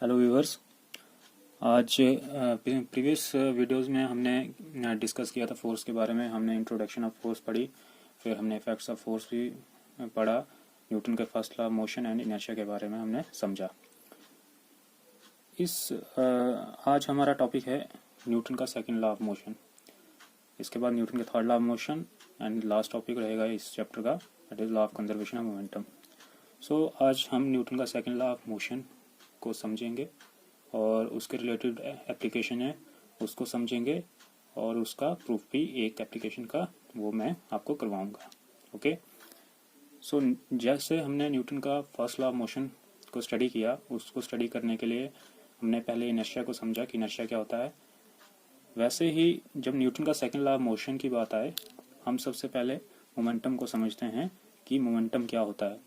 Hello viewers. आज previous videos में हमने डिस्कस किया था फोर्स के बारे में। हमने इंट्रोडक्शन ऑफ फोर्स पढ़ी, फिर हमने इफेक्ट्स ऑफ फोर्स भी पढ़ा, न्यूटन के first law of motion and inertia के बारे में हमने समझा। आज हमारा टॉपिक है न्यूटन का सेकंड लॉ ऑफ मोशन। इसके बाद न्यूटन के third law of motion and last topic रहेगा इस चैप्टर का, that is law of conservation of momentum. So आज हम न्यूटन का सेकंड लॉ ऑफ मोशन को समझेंगे और उसके रिलेटेड एप्लीकेशन है उसको समझेंगे, और उसका प्रूफ भी एक एप्लीकेशन का वो मैं आपको करवाऊंगा। ओके, सो जैसे हमने न्यूटन का फर्स्ट लॉ ऑफ मोशन को स्टडी किया, उसको स्टडी करने के लिए हमने पहले इनर्शिया को समझा कि इनर्शिया क्या होता है। वैसे ही जब न्यूटन का सेकंड लॉ ऑफ मोशन की बात आए, हम सबसे पहले मोमेंटम को समझते हैं कि मोमेंटम क्या होता है।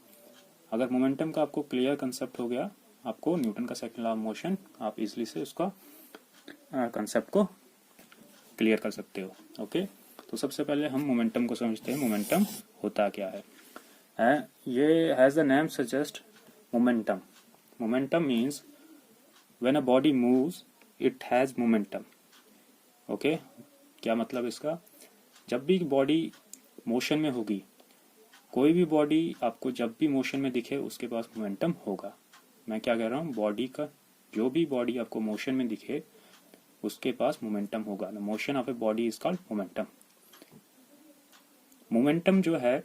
अगर मोमेंटम का आपको क्लियर कंसेप्ट हो गया, आपको न्यूटन का सेकंड लॉ ऑफ मोशन आप इजीली से उसका कंसेप्ट को क्लियर कर सकते हो। ओके, तो सबसे पहले हम मोमेंटम को समझते हैं। मोमेंटम होता क्या है? ये has the name suggest momentum. Momentum means when a body moves it has momentum. Okay, क्या मतलब इसका? जब भी बॉडी मोशन में होगी, कोई भी बॉडी आपको जब भी मोशन में दिखे उसके पास मोमेंटम होगा। मैं क्या कह रहा हूँ, बॉडी का जो भी बॉडी आपको मोशन में दिखे उसके पास मोमेंटम होगा। The motion of a body is called momentum. Momentum जो है,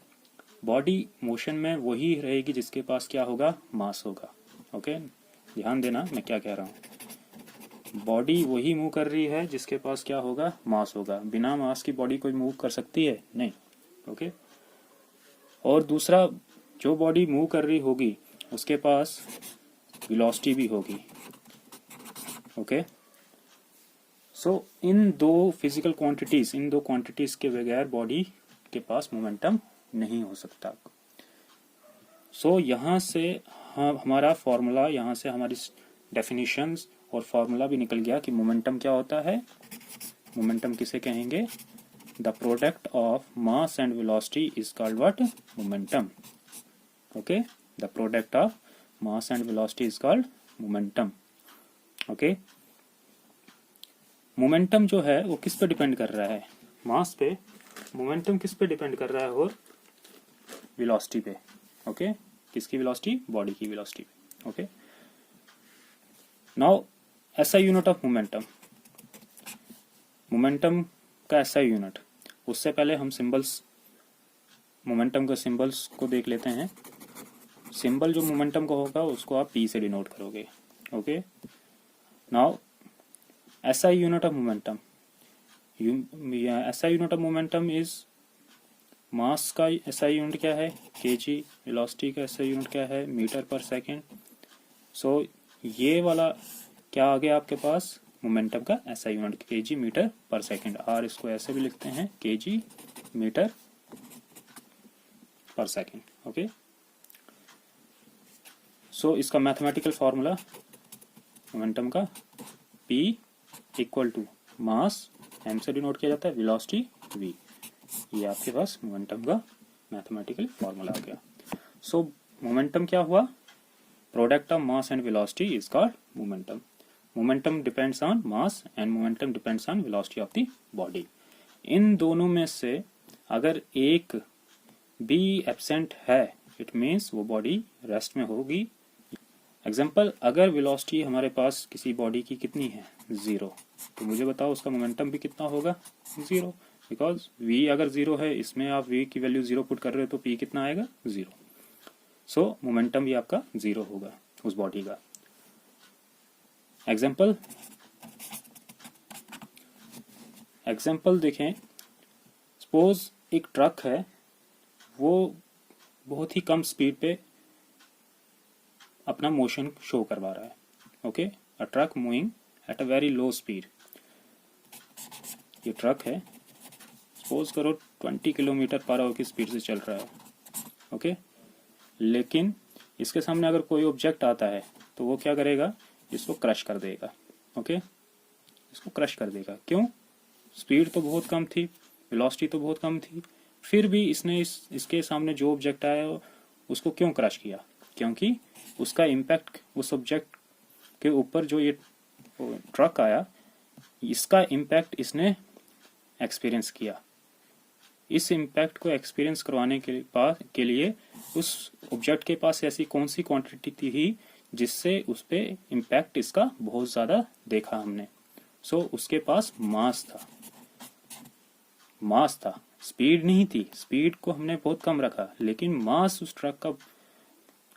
बॉडी मोशन में वही रहेगी जिसके पास क्या होगा, मास होगा। ओके, ध्यान देना मैं क्या कह रहा हूँ। बॉडी वही मूव कर रही है जिसके पास क्या होगा, मास होगा। बिना मास की बॉडी कोई मूव कर सकती है? नहीं। ओके, और दूसरा, जो बॉडी मूव कर रही होगी उसके पास वेलोसिटी भी होगी। ओके, सो इन दो फिजिकल क्वांटिटीज, इन दो क्वांटिटीज के बगैर बॉडी के पास मोमेंटम नहीं हो सकता। सो यहाँ से हमारा फॉर्मूला, यहाँ से हमारी डेफिनेशंस और फॉर्मूला भी निकल गया कि मोमेंटम क्या होता है। मोमेंटम किसे कहेंगे? The product of mass and velocity is called what? Momentum. Okay, the product of mass and velocity is called momentum. Okay, momentum जो है वो किस पे डिपेंड कर रहा है? मास पे। मोमेंटम किस पे डिपेंड कर रहा है? और वेलोसिटी पे। ओके, किसकी वेलोसिटी? बॉडी की वेलोसिटी पे। Okay, now SI unit of momentum. Momentum का एसआई यूनिट, उससे पहले हम सिंबल्स, मोमेंटम के सिंबल्स को देख लेते हैं। सिंबल जो मोमेंटम का होगा उसको आप पी से डिनोट करोगे। Okay, now SI unit of momentum. SI unit of momentum is, mass का एसआई यूनिट क्या है? केजी। वेलोसिटी का एसआई यूनिट क्या है? Metre per second. सो ये वाला क्या आ गया आपके पास? मोमेंटम का SI unit kg metre per second. और इसको ऐसे भी लिखते हैं, kg metre per second. Okay, so इसका मैथमेटिकल फॉर्मूला मोमेंटम का P equal to mass, m से डिनोट किया जाता है, वेलोसिटी v। ये आपके पास मोमेंटम का मैथमेटिकल फॉर्मूला आ गया। सो मोमेंटम क्या हुआ? Product of mass and velocity is called momentum. Momentum depends on mass and momentum depends on velocity of the body. इन दोनों में से अगर एक भी एब्सेंट है, इट मीन्स वो बॉडी रेस्ट में होगी। एग्जाम्पल, अगर वेलोसिटी हमारे पास किसी बॉडी की कितनी है? 0, तो मुझे बताओ उसका मोमेंटम भी कितना होगा? 0, बिकॉज v अगर 0 है, इसमें आप v की वैल्यू 0 पुट कर रहे हो तो p कितना आएगा? 0। सो मोमेंटम भी आपका 0 होगा उस बॉडी का। एग्जाम्पल देखें, सपोज एक ट्रक है, वो बहुत ही कम स्पीड पे अपना मोशन शो करवा रहा है। Okay, a truck moving at a very low speed. ये ट्रक है, सपोज करो 20 किलोमीटर पर आवर की स्पीड से चल रहा है। ओके, लेकिन इसके सामने अगर कोई ऑब्जेक्ट आता है तो वो क्या करेगा? इसको क्रश कर देगा। ओके, इसको क्रश कर देगा। क्यों? स्पीड तो बहुत कम थी, वेलोसिटी तो बहुत कम थी, फिर भी इसने इसके सामने जो ऑब्जेक्ट आया उसको क्यों क्रश किया? क्योंकि उसका इम्पैक्ट उस ऑब्जेक्ट के ऊपर जो ये ट्रक आया, इसका इम्पैक्ट इसने एक्सपीरियंस किया। इस इम्पैक्ट को एक्सपीरियंस करवाने के लिए उस ऑब्जेक्ट के पास ऐसी कौन सी क्वांटिटी थी जिससे उस पे इम्पैक्ट इसका बहुत ज़्यादा देखा हमने। सो उसके पास मास था, स्पीड नहीं थी, स्पीड को हमने बहुत कम रखा, लेकिन मास उस ट्रक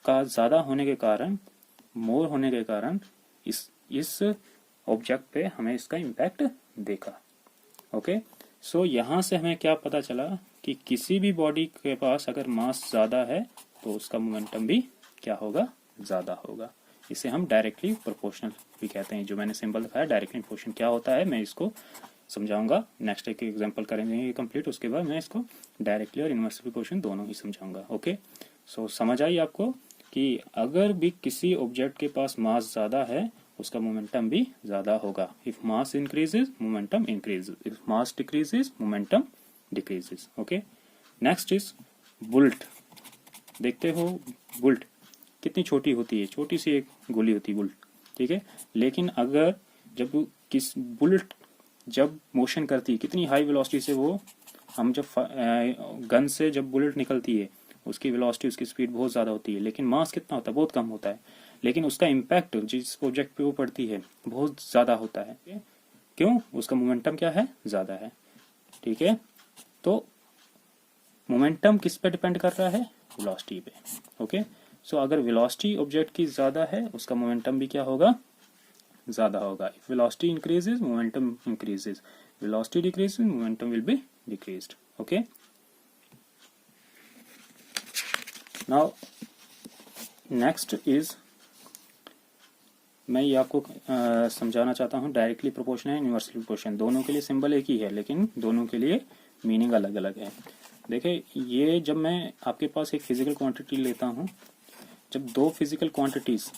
का ज़्यादा होने के कारण, मोर होने के कारण इस ऑब्जेक्ट पे हमें इसका इम्पैक्ट देखा। ओके, सो यहाँ से हमें क्या पता चला कि किसी भी बॉडी के पास अगर मास ज़्यादा है तो उसका मोमेंटम भी क्या होगा, ज़्यादा होगा। इसे हम डायरेक्टली प्रोपोर्शनल भी कहते हैं। जो मैंने सिंबल दिखाया डायरेक्टली प्रोपोर्शनल क्या होता है, मैं इसको समझाऊंगा। नेक्स्ट एक एग्जांपल करेंगे कंप्लीट, उसके बाद मैं इसको डायरेक्टली और इनवर्सली प्रोपोर्शनल दोनों ही समझाऊंगा। ओके, सो समझ आई आपको कि अगर भी किसी ऑब्जेक्ट के पास मास ज़्यादा है उसका मोमेंटम भी ज़्यादा होगा। If mass increases momentum increases, if mass decreases momentum decreases. Okay, next is bullet. देखते हो बुलेट कितनी छोटी होती है, छोटी सी एक गोली होती है बुलेट, ठीक है। लेकिन अगर बुलेट जब मोशन करती है, कितनी हाई वेलोसिटी से वो, हम जब गन से जब बुलेट निकलती है उसकी वेलोसिटी, उसकी स्पीड बहुत ज़्यादा होती है, लेकिन मास कितना होता है, बहुत कम होता है, लेकिन उसका इम्पैक्ट जिस ऑब्जेक्ट पे वो पड़ती है बहुत ज़्यादा होता है। क्यों? उसका मोमेंटम क्या है, ज़्यादा है, ठीक है। तो मोमेंटम किस पे डिपेंड कर रहा है, वेलोसिटी पे। ओके, सो अगर वेलोसिटी ऑब्जेक्ट की ज़्यादा है उसका मोमेंटम भी क्या होगा, ज़्यादा होगा। If velocity increases momentum increases, velocity decreases momentum will be decreased. Okay, now next is, मैं ये आपको समझाना चाहता हूँ directly proportional and inversely proportional. दोनों के लिए सिंबल एक ही है लेकिन दोनों के लिए मीनिंग अलग अलग है। देखिए, ये जब मैं आपके पास एक फिजिकल क्वांटिटी लेता हूँ, जब दो physical quantities,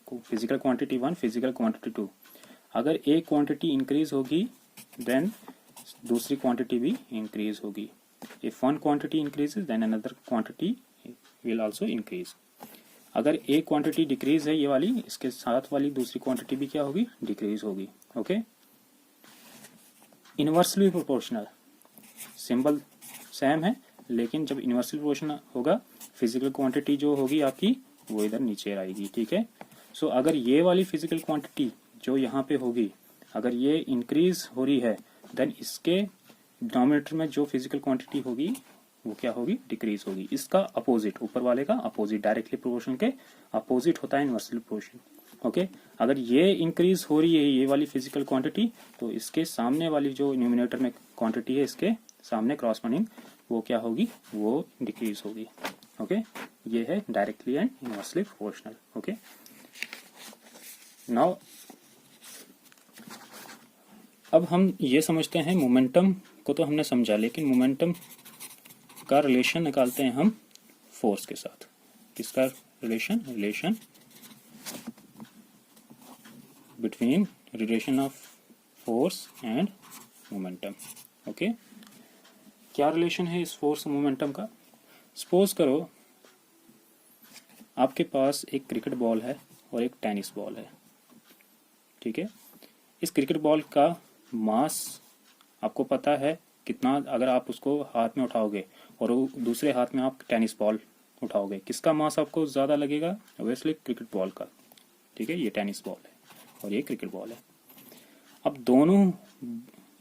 physical quantity 1, physical quantity 2, अगर एक क्वांटिटी इंक्रीज होगी देन दूसरी क्वांटिटी भी इंक्रीज होगी। If one quantity increases then another quantity will also increase. अगर एक क्वांटिटी डिक्रीज है ये वाली, इसके साथ वाली दूसरी क्वांटिटी भी क्या होगी, डिक्रीज होगी। Okay, inversely proportional, symbol same है लेकिन जब इनवर्सली प्रोपोर्शनल होगा फिजिकल क्वांटिटी जो होगी आपकी वो इधर नीचे आएगी, ठीक है। सो अगर ये वाली फिजिकल क्वांटिटी जो यहाँ पे होगी अगर ये इंक्रीज हो रही है देन इसके डिनोमिनेटर में जो फिजिकल क्वांटिटी होगी वो क्या होगी, डिक्रीज होगी। इसका अपोजिट, ऊपर वाले का अपोजिट, डायरेक्टली प्रोपोर्शनल के अपोजिट होता है इनवर्सली प्रोपोर्शनल। ओके, अगर ये इंक्रीज हो रही है ये वाली फिजिकल क्वांटिटी तो इसके सामने वाली जो न्यूमिनेटर में क्वांटिटी है इसके सामने क्रॉसपोंडिंग वो क्या होगी, वो डिक्रीज होगी। ओके, ये है directly and inversely proportional. Okay, now अब हम ये समझते हैं, मोमेंटम को तो हमने समझा लेकिन मोमेंटम का रिलेशन निकालते हैं हम फोर्स के साथ। किसका relation between relation of force and momentum. Okay, क्या रिलेशन है इस फोर्स और मोमेंटम का। सपोज करो आपके पास एक क्रिकेट बॉल है और एक टेनिस बॉल है, ठीक है। इस क्रिकेट बॉल का मास आपको पता है कितना, अगर आप उसको हाथ में उठाओगे और दूसरे हाथ में आप टेनिस बॉल उठाओगे, किसका मास आपको ज़्यादा लगेगा, ऑब्वियसली क्रिकेट बॉल का, ठीक है। ये टेनिस बॉल है और ये क्रिकेट बॉल है। अब दोनों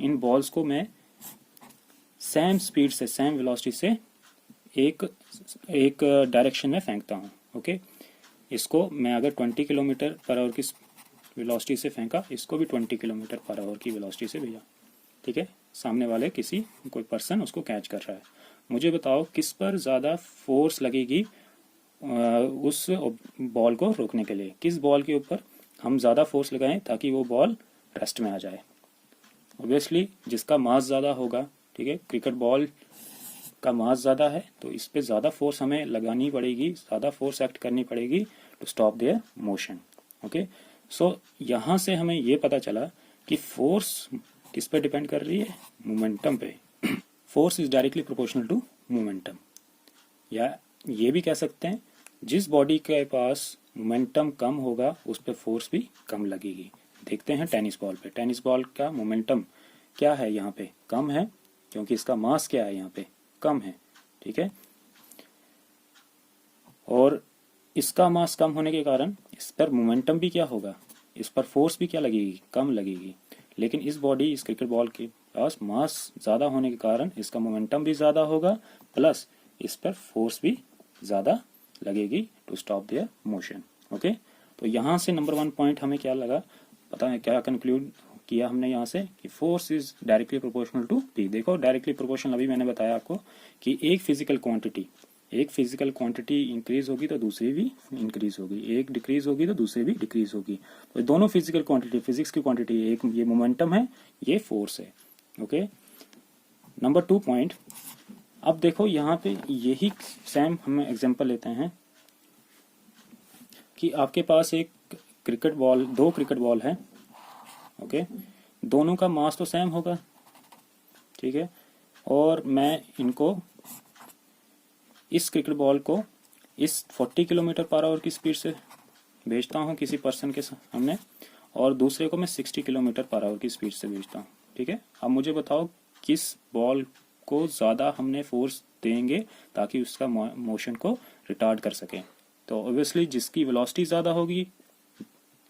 इन बॉल्स को मैं सेम स्पीड से, सेम वेलोसिटी से एक डायरेक्शन में फेंकता हूँ। ओके, इसको मैं अगर 20 किलोमीटर पर आवर की वेलोसिटी से फेंका, इसको भी 20 किलोमीटर पर आवर की वेलोसिटी से भेजा, ठीक है। सामने वाले कोई पर्सन उसको कैच कर रहा है। मुझे बताओ किस पर ज़्यादा फोर्स लगेगी उस बॉल को रोकने के लिए, किस बॉल के ऊपर हम ज़्यादा फोर्स लगाएं ताकि वो बॉल रेस्ट में आ जाए। ऑब्वियसली जिसका मास ज़्यादा होगा, ठीक है, क्रिकेट बॉल का मास ज़्यादा है तो इस पे ज़्यादा फोर्स हमें लगानी पड़ेगी, ज़्यादा फोर्स एक्ट करनी पड़ेगी to stop their motion. Okay, so यहाँ से हमें ये पता चला कि फोर्स किस पे डिपेंड कर रही है, मोमेंटम पे। Force is directly proportional to momentum, या ये भी कह सकते हैं जिस बॉडी के पास मोमेंटम कम होगा उस पर फोर्स भी कम लगेगी। देखते हैं टेनिस बॉल पे, टेनिस बॉल का मोमेंटम क्या है, यहाँ पे कम है क्योंकि इसका मास क्या है यहाँ पे कम है, ठीक है। और इसका मास कम होने के कारण इस पर मोमेंटम भी क्या होगा, इस पर फोर्स भी क्या लगेगी, कम लगेगी। लेकिन इस बॉडी, इस क्रिकेट बॉल के पास मास ज़्यादा होने के कारण इसका मोमेंटम भी ज़्यादा होगा, प्लस इस पर फोर्स भी ज़्यादा लगेगी to stop their motion. Okay, तो यहाँ से नंबर 1 पॉइंट हमें क्या लगा, पता है क्या कंक्लूड किया हमने यहाँ से कि force is directly proportional to P. देखो डायरेक्टली प्रोपोर्शनल अभी मैंने बताया आपको कि एक फिजिकल क्वांटिटी इंक्रीज होगी तो दूसरी भी इंक्रीज होगी, एक डिक्रीज होगी तो दूसरी भी डिक्रीज होगी। तो दोनों फिजिकल क्वांटिटी, फिजिक्स की क्वांटिटी, एक ये मोमेंटम है, ये फोर्स है। ओके, नंबर 2 पॉइंट, अब देखो यहाँ पे यही सेम हम एग्जांपल लेते हैं कि आपके पास एक क्रिकेट बॉल, 2 क्रिकेट बॉल है। ओके, दोनों का मास तो सेम होगा, ठीक है। और मैं इनको, इस क्रिकेट बॉल को इस 40 किलोमीटर पर आवर की स्पीड से भेजता हूँ किसी पर्सन के सामने, और दूसरे को मैं 60 किलोमीटर पर आवर की स्पीड से भेजता हूँ, ठीक है। अब मुझे बताओ किस बॉल को ज़्यादा हमने फोर्स देंगे ताकि उसका मोशन को रिटार्ड कर सकें। तो ऑब्वियसली जिसकी वेलोसिटी ज़्यादा होगी,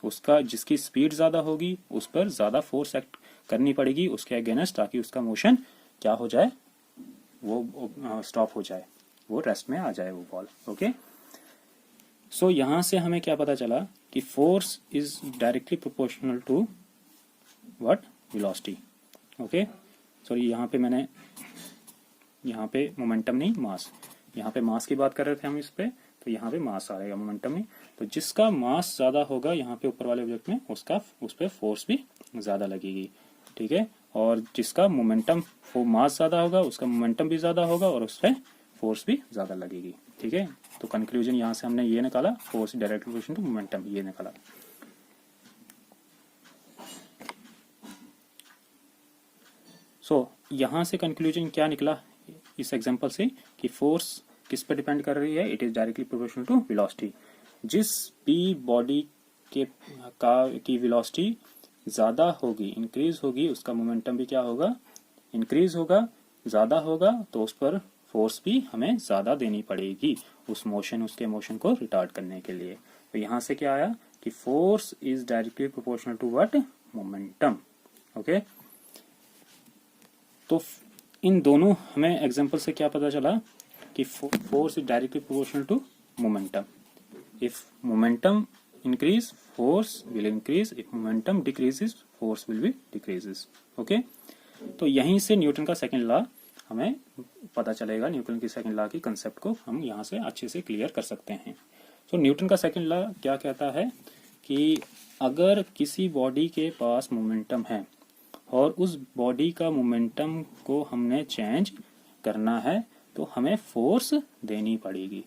उसका जिसकी स्पीड ज़्यादा होगी, उस पर ज़्यादा फोर्स एक्ट करनी पड़ेगी उसके अगेंस्ट, ताकि उसका मोशन क्या हो जाए, वो स्टॉप हो जाए, वो रेस्ट में आ जाए वो बॉल। ओके, सो यहाँ से हमें क्या पता चला कि force is directly proportional to what, velocity. Okay, sorry यहाँ पे मैंने, यहाँ पे मोमेंटम नहीं मास, यहाँ पे मास की बात कर रहे थे हम इस पे, तो यहाँ पे मास आ रहेगा मोमेंटम में। तो जिसका मास ज्यादा होगा यहाँ पे ऊपर वाले ऑब्जेक्ट में, उसका उस पर फोर्स भी ज्यादा लगेगी, ठीक है। और जिसका मोमेंटम, वो मास ज्यादा होगा उसका मोमेंटम भी ज्यादा होगा और उस पर फोर्स भी ज्यादा लगेगी, ठीक है। तो कंक्लूजन यहाँ से हमने ये निकाला, force direct relation to momentum, ये निकाला। सो यहाँ से कंक्लूजन क्या निकला इस एग्जांपल से कि फोर्स किस पर डिपेंड कर रही है, it is directly proportional to velocity. जिस भी बॉडी की वेलोसिटी ज्यादा होगी, इंक्रीज होगी, उसका मोमेंटम भी क्या होगा, इंक्रीज होगा, ज्यादा होगा, तो उस पर फोर्स भी हमें ज्यादा देनी पड़ेगी उस मोशन, उसके मोशन को रिटार्ड करने के लिए। तो यहाँ से क्या आया कि force is directly proportional to what, momentum. Okay, तो इन दोनों हमें एग्जांपल से क्या पता चला कि force is directly proportional to momentum. If momentum increase, force will increase. If momentum decreases, force will be decreases. Okay? तो यहीं से न्यूटन का सेकंड लॉ हमें पता चलेगा, न्यूटन की सेकंड लॉ की कंसेप्ट को हम यहाँ से अच्छे से क्लियर कर सकते हैं। तो न्यूटन का सेकंड लॉ क्या कहता है कि अगर किसी बॉडी के पास मोमेंटम है और उस बॉडी का मोमेंटम को हमने चेंज करना है तो हमें फोर्स देनी पड़ेगी।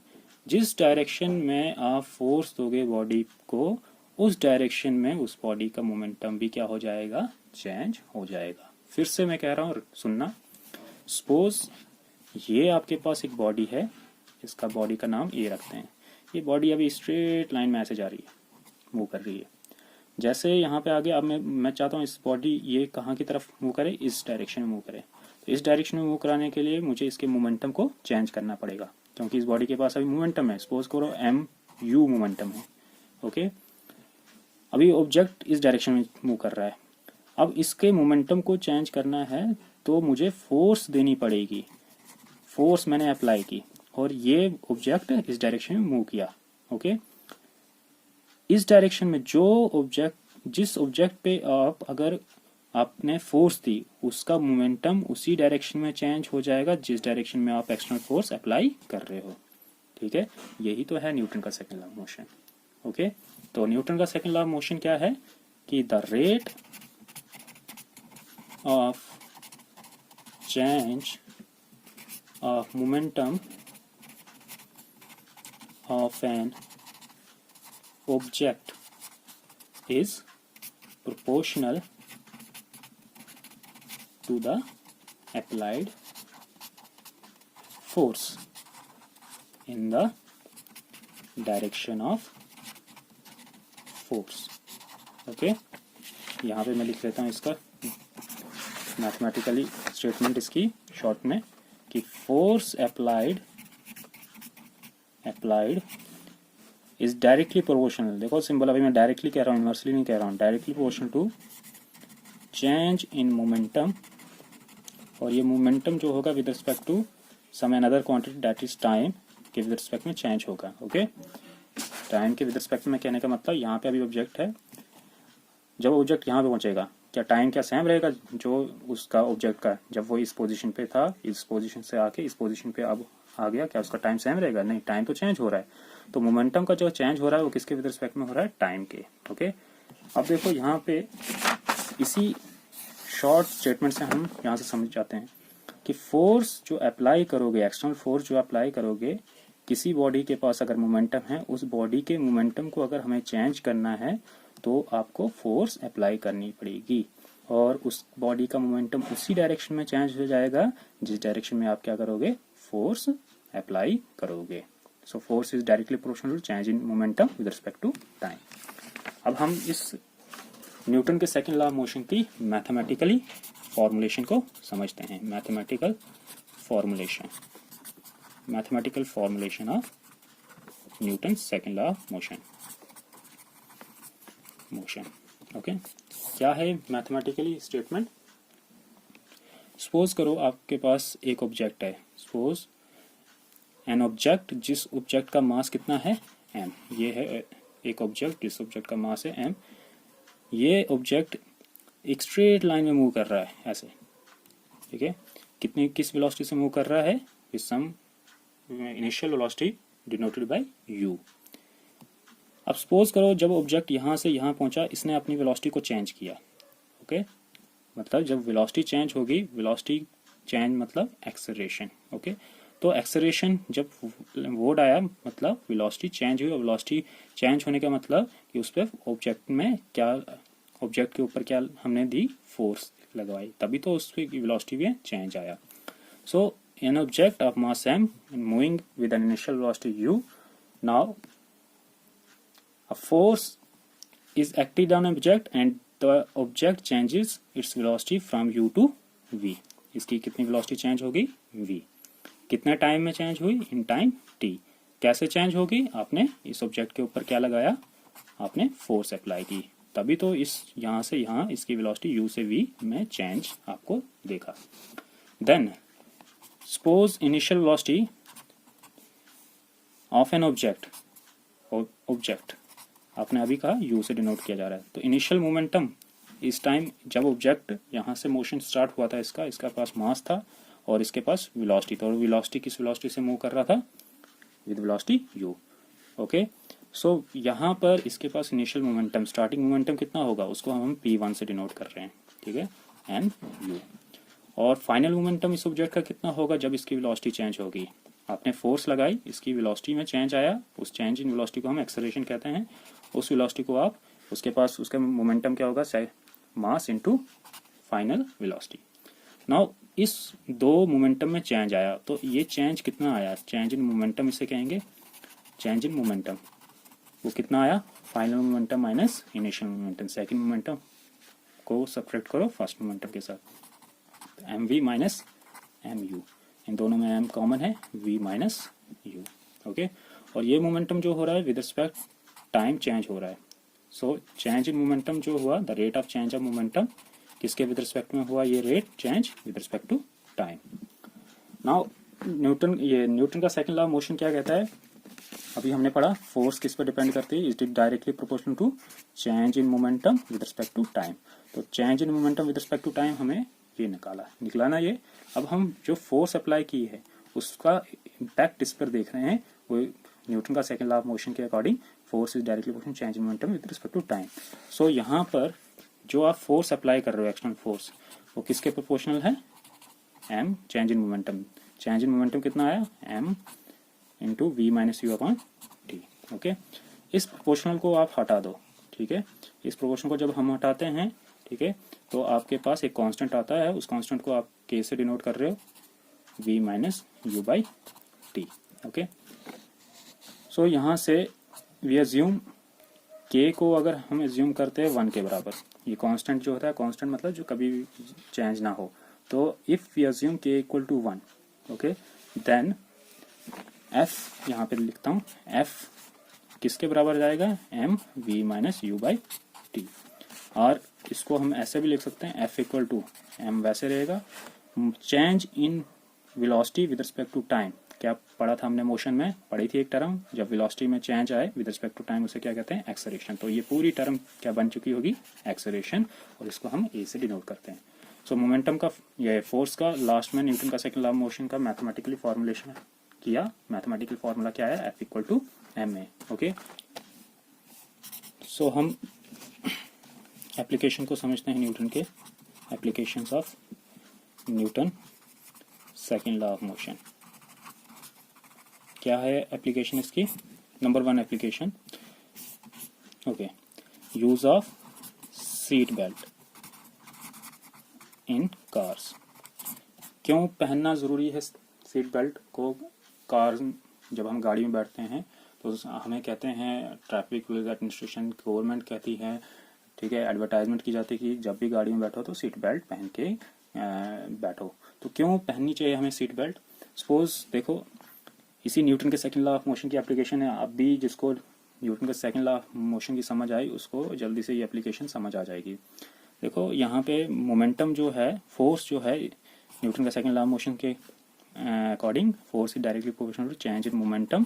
जिस डायरेक्शन में आप फोर्स दोगे बॉडी को, उस डायरेक्शन में उस बॉडी का मोमेंटम भी क्या हो जाएगा, चेंज हो जाएगा। फिर से मैं कह रहा हूँ, सुनना। सपोज ये आपके पास एक बॉडी है, इसका बॉडी का नाम ए रखते हैं। ये बॉडी अभी स्ट्रेट लाइन में ऐसे जा रही है, मूव कर रही है। जैसे यहाँ पे आगे अब मैं चाहता हूँ इस बॉडी ये कहाँ की तरफ मूव करे, इस डायरेक्शन में मूव करे। तो इस डायरेक्शन में मूव कराने के लिए मुझे इसके मोमेंटम को चेंज करना पड़ेगा, क्योंकि इस बॉडी के पास अभी मोमेंटम है। सपोज करो mu मोमेंटम है। ओके, अभी ऑब्जेक्ट इस डायरेक्शन में मूव कर रहा है। अब इसके मोमेंटम को चेंज करना है तो मुझे फोर्स देनी पड़ेगी। फोर्स मैंने अप्लाई की और ये ऑब्जेक्ट इस डायरेक्शन में मूव किया। ओके, इस डायरेक्शन में जिस ऑब्जेक्ट पे अगर आपने फोर्स दी, उसका मोमेंटम उसी डायरेक्शन में चेंज हो जाएगा जिस डायरेक्शन में आप एक्सटर्नल फोर्स अप्लाई कर रहे हो, ठीक है। यही तो है न्यूटन का second law of motion. Okay, तो न्यूटन का सेकंड लॉ ऑफ मोशन क्या है कि the rate of change of momentum of an object is proportional to the applied force in the direction of force. Okay, यहाँ पे मैं लिख लेता हूँ इसका मैथमेटिकली स्टेटमेंट इसकी शॉर्ट में कि force applied is directly proportional. देखो सिंबल अभी मैं डायरेक्टली कह रहा हूँ, इनवर्सली नहीं कह रहा हूँ, directly proportional to change in momentum, और ये मोमेंटम जो होगा with respect to some another quantity that is time के विद रिस्पेक्ट में चेंज होगा। ओके, टाइम के विद रिस्पेक्ट में कहने का मतलब यहाँ पे अभी ऑब्जेक्ट है, जब ऑब्जेक्ट यहाँ पे पहुंचेगा क्या टाइम क्या सेम रहेगा जो उसका ऑब्जेक्ट का, जब वो इस पोजीशन पे था, इस पोजीशन से आके इस पोजीशन पे अब आ गया, क्या उसका टाइम सेम रहेगा? नहीं, टाइम तो चेंज हो रहा है। तो मोमेंटम का जो चेंज हो रहा है वो किसके विद रिस्पेक्ट में हो रहा है? टाइम के। ओके, अब देखो यहाँ पे इसी शॉर्ट स्टेटमेंट से हम यहाँ से समझ जाते हैं कि फोर्स जो अप्लाई करोगे, एक्सटर्नल फोर्स जो अप्लाई करोगे किसी बॉडी के पास अगर मोमेंटम है, उस बॉडी के मोमेंटम को अगर हमें चेंज करना है तो आपको फोर्स अप्लाई करनी पड़ेगी, और उस बॉडी का मोमेंटम उसी डायरेक्शन में चेंज हो जाएगा जिस डायरेक्शन में आप क्या करोगे? फोर्स अप्लाई करोगे। So force is directly proportional to change in momentum with respect to time. अब हम इस न्यूटन के सेकंड लॉ ऑफ मोशन की मैथमेटिकली फॉर्मुलेशन को समझते हैं। Mathematical formulation of Newton second law of motion. Okay, क्या है मैथमेटिकली स्टेटमेंट? सपोज करो आपके पास एक ऑब्जेक्ट है, सपोज एन ऑब्जेक्ट, जिस ऑब्जेक्ट का मास कितना है? m। ये है एक ऑब्जेक्ट जिस ऑब्जेक्ट का मास है m। ये ऑब्जेक्ट एक स्ट्रेट लाइन में मूव कर रहा है ऐसे, ठीक है। किस वेलोसिटी से मूव कर रहा है? With some initial velocity denoted by u। अब सपोज करो जब ऑब्जेक्ट यहाँ से यहाँ पहुंचा, इसने अपनी वेलोसिटी को चेंज किया। ओके, मतलब जब वेलोसिटी चेंज होगी, वेलोसिटी चेंज मतलब एक्सेलरेशन। ओके, तो एक्सेलरेशन जब वर्ड आया मतलब वेलोसिटी चेंज हुई, और वेलोसिटी चेंज होने का मतलब कि उस पर ऑब्जेक्ट में क्या, ऑब्जेक्ट के ऊपर क्या हमने दी? फोर्स लगवाई, तभी तो उस पर वेलोसिटी में चेंज आया। So an object of mass m moving with an initial velocity u, now a force is acted on object and the object changes its velocity from u to v। इसकी कितनी velocity change होगी? v। कितने time में change हुई? In time t। कैसे change होगी? आपने इस ऑब्जेक्ट के ऊपर क्या लगाया? आपने फोर्स अप्लाई की, तभी तो इस यहाँ से यहाँ इसकी वेलोसिटी u से v में चेंज आपको देखा। Then suppose initial velocity of an object आपने अभी कहा u से डिनोट किया जा रहा है, तो इनिशियल मोमेंटम इस टाइम जब ऑब्जेक्ट यहाँ से मोशन स्टार्ट हुआ था, इसका पास मास था और इसके पास वेलोसिटी था, और वेलोसिटी किस वेलोसिटी से मूव कर रहा था? With velocity u। Okay, so यहाँ पर इसके पास इनिशियल मोमेंटम, स्टार्टिंग मोमेंटम कितना होगा? उसको हम p1 से डिनोट कर रहे हैं, ठीक है, एन u। और फाइनल मोमेंटम इस ऑब्जेक्ट का कितना होगा जब इसकी वेलोसिटी चेंज होगी? आपने फोर्स लगाई, इसकी वेलोसिटी में चेंज आया, उस चेंज इन वेलोसिटी को हम एक्सेलरेशन कहते हैं। उस वेलोसिटी को आप, उसके पास उसका मोमेंटम क्या होगा? Mass into final velocity. Now इस दो मोमेंटम में चेंज आया, तो ये चेंज कितना आया? चेंज इन मोमेंटम इसे कहेंगे, चेंज इन मोमेंटम। वो कितना आया? Final momentum minus initial momentum. Second momentum को सब्ट्रैक्ट करो फर्स्ट मोमेंटम के साथ, mv माइनस mu। इन दोनों में m कॉमन है, v माइनस u। ओके, और ये मोमेंटम जो हो रहा है विद रिस्पेक्ट टाइम चेंज हो रहा है। सो चेंज इन मोमेंटम जो हुआ, the rate of change of momentum किसके विद रिस्पेक्ट में हुआ? ये rate change with respect to time. Now Newton का सेकंड लॉ ऑफ मोशन क्या कहता है? अभी हमने पढ़ा फोर्स किस पर डिपेंड करती है? Is it directly proportional to change in momentum with respect to time. तो change in momentum with respect to time हमें ये निकला ना ये। अब हम जो फोर्स अप्लाई की है उसका इम्पैक्ट इस पर देख रहे हैं। वो न्यूटन का सेकंड लॉ ऑफ मोशन के according force is directly proportional change in momentum with respect to time. So यहाँ पर जो आप फोर्स अप्लाई कर रहे हो, एक्सटर्नल फोर्स, वो किसके प्रोपोर्शनल है? m change in momentum. Change in momentum कितना आया? m into v minus u upon t. Okay, इस प्रोपोर्शनल को आप हटा दो, ठीक है। इस प्रोपोर्शनल को जब हम हटाते हैं, ठीक है, तो आपके पास एक कांस्टेंट आता है, उस कांस्टेंट को आप k से डिनोट कर रहे हो, v minus u by t. Okay, so यहाँ से वी अज्यूम के को अगर हम एज्यूम करते हैं 1 के बराबर, ये कांस्टेंट जो होता है, कांस्टेंट मतलब जो कभी भी चेंज ना हो, तो if we assume k equal to 1, okay, then f, यहाँ पे लिखता हूँ, एफ किसके बराबर जाएगा, m v minus u by t. और इसको हम ऐसे भी लिख सकते हैं, एफ इक्वल टू एम वैसे रहेगा, change in velocity with respect to time. क्या पढ़ा था हमने, मोशन में पढ़ी थी एक टर्म, जब वेलोसिटी में चेंज आए विद रिस्पेक्ट टू टाइम उसे क्या कहते हैं, एक्सेलरेशन। तो ये पूरी टर्म क्या बन चुकी होगी, एक्सेलरेशन, और इसको हम ए से डिनोट करते हैं। सो मोमेंटम का, ये फोर्स का लास्ट में न्यूटन का सेकंड लॉ ऑफ मोशन का मैथमेटिकली फॉर्मुलेशन किया। मैथमेटिकल फॉर्मूला क्या है, F equal to M A. Okay, so हम एप्लीकेशन को समझते हैं, न्यूटन के applications of Newton second law of motion. क्या है एप्लीकेशन इसकी, number 1 application, okay, use of seat belt in cars. क्यों पहनना जरूरी है सीट बेल्ट को कार, जब हम गाड़ी में बैठते हैं तो हमें कहते हैं ट्रैफिक एडमिनिस्ट्रेशन, गवर्नमेंट कहती है, ठीक है, एडवर्टाइजमेंट की जाती है कि जब भी गाड़ी में बैठो तो सीट बेल्ट पहन के बैठो। तो क्यों पहननी चाहिए हमें सीट बेल्ट? सपोज देखो, इसी न्यूटन के सेकंड लॉ ऑफ मोशन की एप्लीकेशन है। अब भी जिसको न्यूटन के सेकंड लॉ ऑफ मोशन की समझ आई उसको जल्दी से ये एप्लीकेशन समझ आ जाएगी। देखो यहाँ पे मोमेंटम जो है, फोर्स जो है, न्यूटन का सेकंड लॉ ऑफ मोशन के according force is directly proportional to change in momentum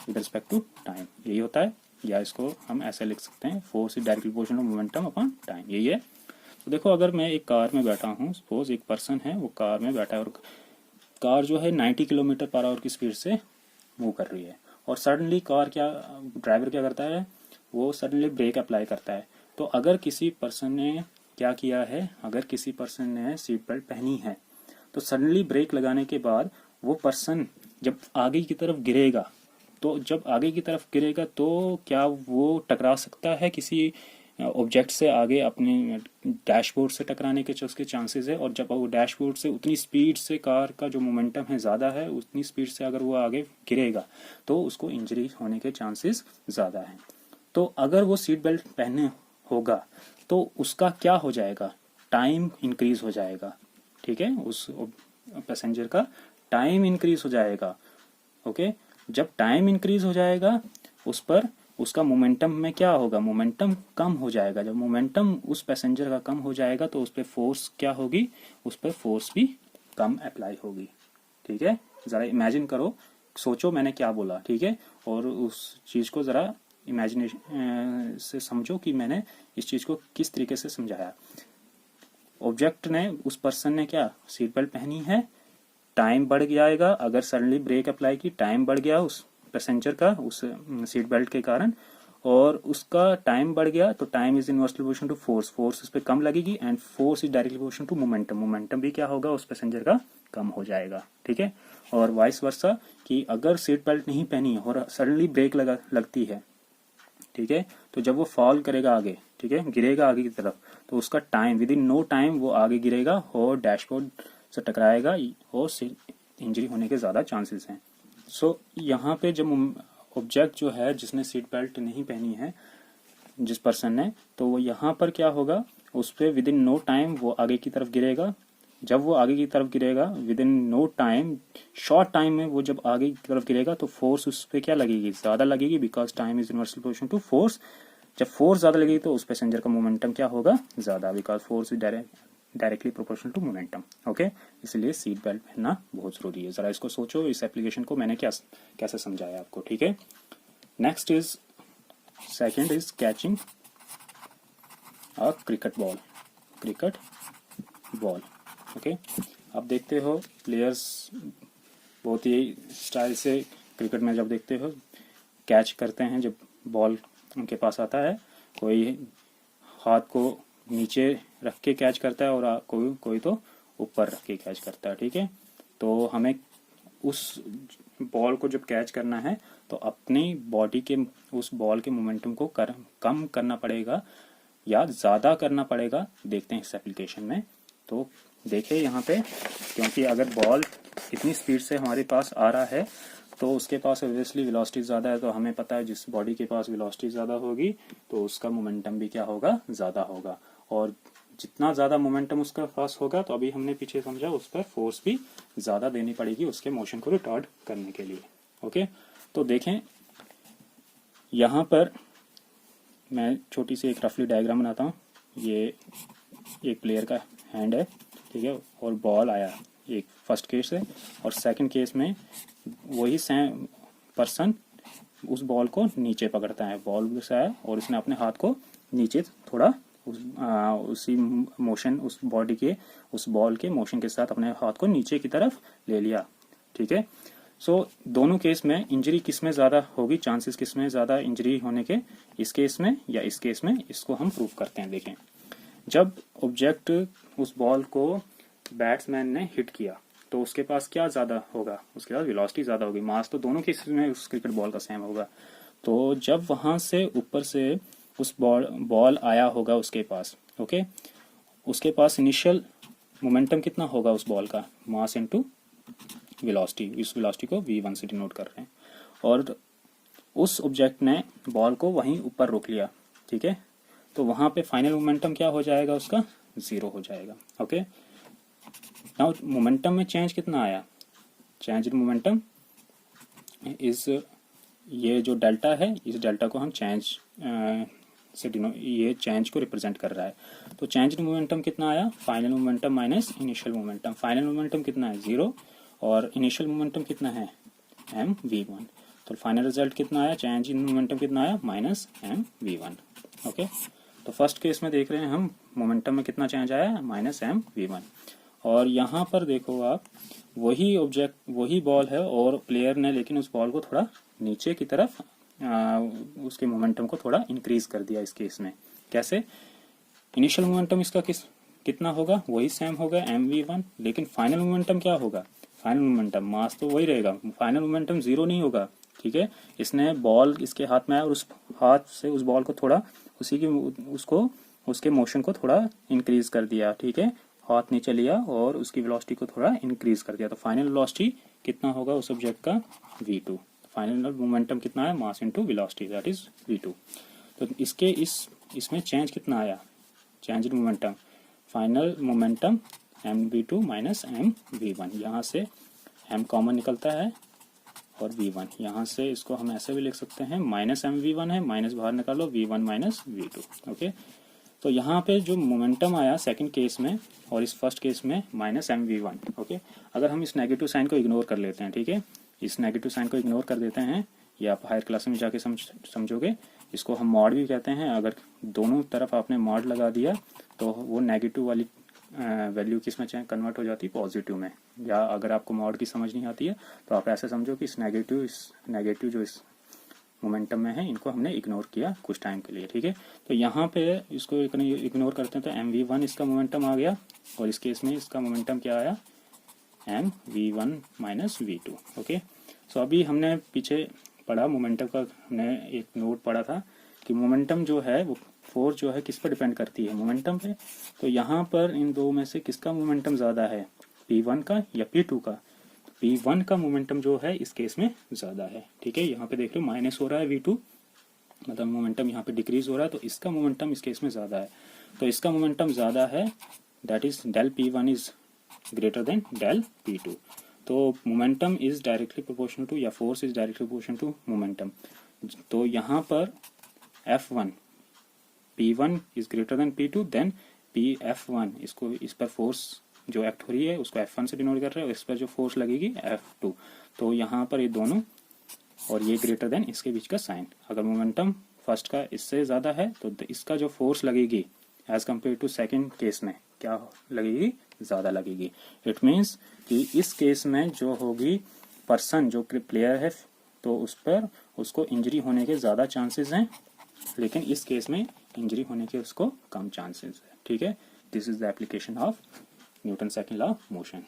with respect to time, यही होता है। या इसको हम ऐसे लिख सकते हैं, force is directly proportional to momentum upon time, यही है। तो देखो, अगर मैं एक कार में बैठा हूँ, सपोज एक पर्सन है, वो कार में बैठा है और कार जो है 90 किलोमीटर पर आवर की स्पीड से मूव कर रही है, और सडनली ड्राइवर क्या करता है, वो सडनली ब्रेक अप्लाई करता है। तो अगर किसी पर्सन ने क्या किया है, अगर किसी पर्सन ने सीट बेल्ट पहनी है, तो सडनली ब्रेक लगाने के बाद वो पर्सन जब आगे की तरफ गिरेगा, तो क्या वो टकरा सकता है किसी ऑब्जेक्ट से आगे, अपने डैशबोर्ड से टकराने के उसके चांसेस है। और जब वो डैशबोर्ड से उतनी स्पीड से, कार का जो मोमेंटम है ज़्यादा है, उतनी स्पीड से अगर वो आगे गिरेगा तो उसको इंजरी होने के चांसेस ज़्यादा हैं। तो अगर वो सीट बेल्ट पहने होगा तो उसका क्या हो जाएगा, टाइम इंक्रीज हो जाएगा, ठीक है, उस पैसेंजर का टाइम इंक्रीज हो जाएगा। ओके, जब टाइम इंक्रीज हो जाएगा उस पर उसका मोमेंटम में क्या होगा, मोमेंटम कम हो जाएगा। जब मोमेंटम उस पैसेंजर का कम हो जाएगा तो उस पर फोर्स क्या होगी, उस पर फोर्स भी कम अप्लाई होगी, ठीक है। जरा इमेजिन करो, सोचो मैंने क्या बोला, ठीक है, और उस चीज को जरा इमेजिनेशन से समझो कि मैंने इस चीज को किस तरीके से समझाया। ऑब्जेक्ट ने, उस पर्सन ने क्या सीट बेल्ट पहनी है, टाइम बढ़ जाएगा, अगर सडनली ब्रेक अप्लाई की, टाइम बढ़ गया उस पैसेंजर का उस सीट बेल्ट के कारण, और उसका टाइम बढ़ गया तो time is inversely proportional to force, force उस पर कम लगेगी, and force is directly proportional to momentum, momentum भी क्या होगा, उस पैसेंजर का कम हो जाएगा, ठीक है। और वाइस वर्सा कि अगर सीट बेल्ट नहीं पहनी और सडनली ब्रेक लगती है, ठीक है, तो जब वो फॉल करेगा आगे, ठीक है, गिरेगा आगे की तरफ, तो उसका time, within no time वो आगे गिरेगा और डैशबोर्ड से टकराएगा और इंजरी होने के ज्यादा चांसेस हैं। सो यहाँ पे जब ऑब्जेक्ट जो है जिसने सीट बेल्ट नहीं पहनी है, जिस पर्सन ने, तो वो यहाँ पर क्या होगा, उस पर विद इन नो टाइम वो आगे की तरफ गिरेगा। जब वो आगे की तरफ गिरेगा within no time, short time में वो जब आगे की तरफ गिरेगा तो फोर्स उस पर क्या लगेगी, ज्यादा लगेगी, because time is inversely proportional to force. जब फोर्स ज्यादा लगेगी तो उस पैसेंजर का मोमेंटम क्या होगा, ज्यादा, because force is directly proportional to momentum. Okay, इसलिए सीट बेल्ट पहनना बहुत जरूरी है। जरा इसको सोचो, इस एप्लीकेशन को मैंने कैसे समझाया आपको, ठीक है। Next is, second is catching a cricket ball. Okay, आप देखते हो प्लेयर्स बहुत ही स्टाइल से क्रिकेट में जब देखते हो कैच करते हैं, जब बॉल उनके पास आता है, कोई हाथ को नीचे रख के कैच करता है और कोई तो ऊपर रख के कैच करता है, ठीक है। तो हमें उस बॉल को जब कैच करना है तो अपनी बॉडी के उस बॉल के मोमेंटम को कम करना पड़ेगा या ज्यादा करना पड़ेगा, देखते हैं इस एप्लीकेशन में। तो देखिए यहाँ पे, क्योंकि अगर बॉल इतनी स्पीड से हमारे पास आ रहा है तो उसके पास ऑब्वियसली वेलोसिटी ज़्यादा है, तो हमें पता है जिस बॉडी के पास वेलोसिटी ज़्यादा होगी तो उसका मोमेंटम भी क्या होगा, ज़्यादा होगा। और जितना ज़्यादा मोमेंटम उसका पास होगा तो अभी हमने पीछे समझा उस पर फोर्स भी ज़्यादा देनी पड़ेगी उसके मोशन को रिटार्ड करने के लिए। ओके, तो देखें यहाँ पर मैं छोटी सी एक रफली डायग्राम बनाता हूँ। ये एक प्लेयर का हैंड है, ठीक है, और बॉल आया एक फर्स्ट केस है, और सेकंड केस में वही सेम पर्सन उस बॉल को नीचे पकड़ता है, बॉल से आया और उसने अपने हाथ को नीचे थोड़ा उसी मोशन, उस बॉडी के, उस बॉल के मोशन के साथ अपने हाथ को नीचे की तरफ ले लिया, ठीक है। सो दोनों केस में इंजरी किस में ज़्यादा होगी, चांसेस किस में ज़्यादा इंजरी होने के, इस केस में या इस केस में, इसको हम प्रूव करते हैं। देखें, जब ऑब्जेक्ट उस बॉल को बैट्समैन ने हिट किया तो उसके पास क्या ज़्यादा होगा, उसके पास वेलोसिटी ज़्यादा होगी। मास तो दोनों केसेस में उस क्रिकेट बॉल का सेम होगा। तो जब वहाँ से ऊपर से उस बॉल आया होगा उसके पास, ओके, उसके पास इनिशियल मोमेंटम कितना होगा उस बॉल का, मास इनटू वेलोसिटी। इस वेलोसिटी को v1 से डिनोट कर रहे हैं, और उस ऑब्जेक्ट ने बॉल को वहीं ऊपर रोक लिया, ठीक है, तो वहां पे फाइनल मोमेंटम क्या हो जाएगा, उसका 0 हो जाएगा। ओके, नाउ मोमेंटम में चेंज कितना आया, चेंज इन मोमेंटम इज, ये जो डेल्टा है, इस डेल्टा को हम चेंज से ये चेंज को रिप्रेजेंट कर रहा है। तो चेंज इन मोमेंटम कितना आया, final momentum minus initial momentum. Final momentum कितना है, 0, और इनिशियल मोमेंटम कितना है, mv1। तो फाइनल रिजल्ट कितना आया, चेंज इन मोमेंटम कितना आया, माइनस mv1। ओके, तो फर्स्ट केस में देख रहे हैं हम मोमेंटम में कितना चेंज आया, माइनस mv1। और यहाँ पर देखो आप, वही ऑब्जेक्ट, वही बॉल है, और प्लेयर ने लेकिन उस बॉल को थोड़ा नीचे की तरफ उसके मोमेंटम को थोड़ा इंक्रीज कर दिया। इस केस में कैसे, इनिशियल मोमेंटम इसका कितना होगा, वही सेम होगा mv1, लेकिन फाइनल मोमेंटम क्या होगा, फाइनल मोमेंटम मास तो वही रहेगा, फाइनल मोमेंटम 0 नहीं होगा, ठीक है। इसने बॉल इसके हाथ में आया और उस हाथ से उस बॉल को थोड़ा उसी की उसको उसके मोशन को थोड़ा इंक्रीज कर दिया, ठीक है, हाथ नीचे लिया और उसकी वेलोसिटी को थोड़ा इंक्रीज कर दिया। तो फाइनल वेलोसिटी कितना होगा उस ऑब्जेक्ट का, v2। फाइनल मोमेंटम कितना है, mass into velocity, that is v2। तो इसके इसमें चेंज कितना आया, change in momentum, final momentum mv2 minus mv1। यहाँ से m कॉमन निकलता है और v1, यहाँ से इसको हम ऐसे भी लिख सकते हैं, माइनस mv1 है, माइनस बाहर निकालो, v1 माइनस v2। ओके, तो यहाँ पे जो मोमेंटम आया सेकंड केस में और इस फर्स्ट केस में माइनस mv1। ओके, अगर हम इस नेगेटिव साइन को इग्नोर कर लेते हैं, ठीक है, इस नेगेटिव साइन को इग्नोर कर देते हैं, ये आप हायर क्लास में जाके समझोगे, इसको हम मॉड भी कहते हैं। अगर दोनों तरफ आपने मॉड लगा दिया तो वो नेगेटिव वाली वैल्यू किस में कन्वर्ट हो जाती है, पॉजिटिव में। या अगर आपको मॉड की समझ नहीं आती है तो आप ऐसे समझो कि इस नेगेटिव जो इस मोमेंटम में है, इनको हमने इग्नोर किया कुछ टाइम के लिए, ठीक है। तो यहाँ पे इसको इग्नोर करते हैं तो mv1 इसका मोमेंटम आ गया, और इस केस में इसका मोमेंटम क्या आया, mv1 माइनस v2। ओके, सो अभी हमने पीछे पढ़ा मोमेंटम का, हमने एक नोट पढ़ा था कि मोमेंटम जो है वो फोर्स जो है किस पर डिपेंड करती है, मोमेंटम पे। तो यहाँ पर इन दो में से किसका मोमेंटम ज़्यादा है, p1 का या p2 का। p1 का मोमेंटम जो है इस केस में ज़्यादा है, ठीक है। यहाँ पे देख लो माइनस हो रहा है v2, मतलब मोमेंटम यहाँ पे डिक्रीज हो रहा है, तो इसका मोमेंटम इस केस में ज़्यादा है। तो इसका मोमेंटम ज़्यादा है, that is del p1 is greater than del p2। तो momentum is directly proportional to, या force is directly proportional to momentum. तो यहाँ पर F1 P1 is greater then P2, then Pf1, इसको इस पर फोर्स जो एक्ट हो रही है उसको F1 से डिनोट कर रहे हैं, और इस पर जो फोर्स लगेगी F2। तो यहाँ पर ये दोनों और ये ग्रेटर देन इसके बीच का साइन, अगर मोमेंटम फर्स्ट का इससे ज़्यादा है तो इसका जो फोर्स लगेगी as compare to second case में क्या लगेगी, ज़्यादा लगेगी। इट मीन्स कि इस केस में जो होगी पर्सन जो प्लेयर है तो उस पर उसको इंजरी होने के ज़्यादा चांसेस हैं, लेकिन इस केस में इंजरी होने के उसको कम चांसेस है, ठीक है। This is the application of Newton second law of motion.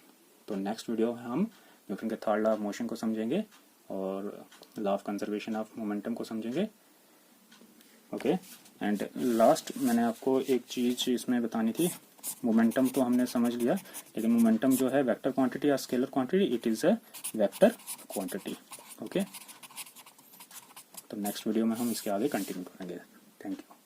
तो नेक्स्ट वीडियो में हम न्यूटन के थर्ड लॉ ऑफ मोशन को समझेंगे और law of conservation of momentum को समझेंगे। ओके, एंड लास्ट मैंने आपको एक चीज़ इसमें बतानी थी, मोमेंटम तो हमने समझ लिया, लेकिन मोमेंटम जो है वेक्टर क्वांटिटी या scalar quantity, it is a vector quantity. Okay, तो नेक्स्ट वीडियो में हम इसके आगे कंटिन्यू करेंगे। Thank you.